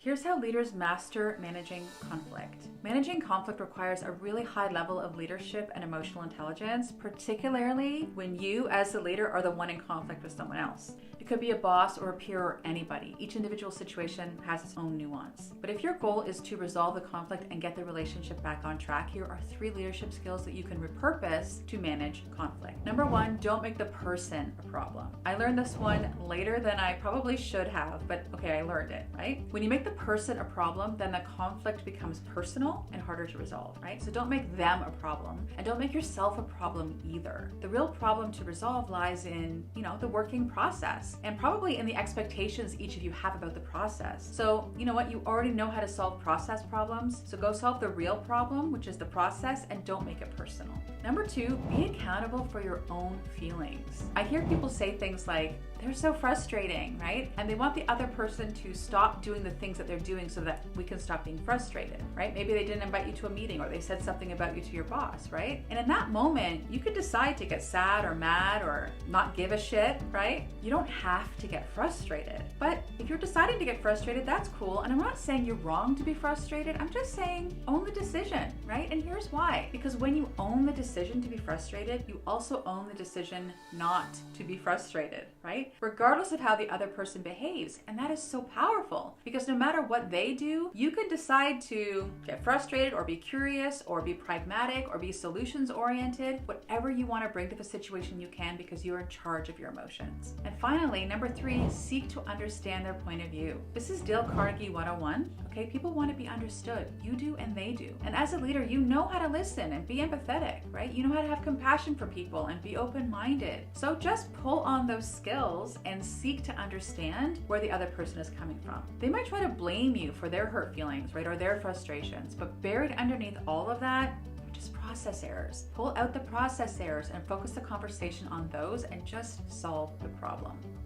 Here's how leaders master managing conflict. Managing conflict requires a really high level of leadership and emotional intelligence, particularly when you, as the leader, are the one in conflict with someone else. It could be a boss or a peer or anybody. Each individual situation has its own nuance. But if your goal is to resolve the conflict and get the relationship back on track, here are 3 leadership skills that you can repurpose to manage conflict. Number 1, don't make the person a problem. I learned this one later than I probably should have, but okay, I learned it, right? When you make the person a problem, then the conflict becomes personal and harder to resolve, right? So don't make them a problem, and don't make yourself a problem either. The real problem to resolve lies in, the working process, and probably in the expectations each of you have about the process. So, you know what? You already know how to solve process problems, so go solve the real problem, which is the process, and don't make it personal. Number 2, be accountable for your own feelings. I hear people say things like, they're so frustrating, right? And they want the other person to stop doing the things that they're doing so that we can stop being frustrated, right? Maybe they didn't invite you to a meeting, or they said something about you to your boss, right? And in that moment, you could decide to get sad or mad or not give a shit, right? You don't have to get frustrated. But if you're deciding to get frustrated, that's cool. And I'm not saying you're wrong to be frustrated. I'm just saying own the decision, right? And here's why. Because when you own the decision to be frustrated, you also own the decision not to be frustrated, right? Regardless of how the other person behaves. And that is so powerful, because no matter what they do, you can decide to get frustrated or be curious or be pragmatic or be solutions oriented. Whatever you want to bring to the situation, you can, because you're in charge of your emotions. And finally, number 3, seek to understand their point of view. This is Dale Carnegie 101. Okay, people want to be understood. You do and they do. And as a leader, you know how to listen and be empathetic, right? You know how to have compassion for people and be open-minded. So just pull on those skills and seek to understand where the other person is coming from. They might try to blame you for their hurt feelings, right, or their frustrations, but buried underneath all of that, just process errors. Pull out the process errors and focus the conversation on those and just solve the problem.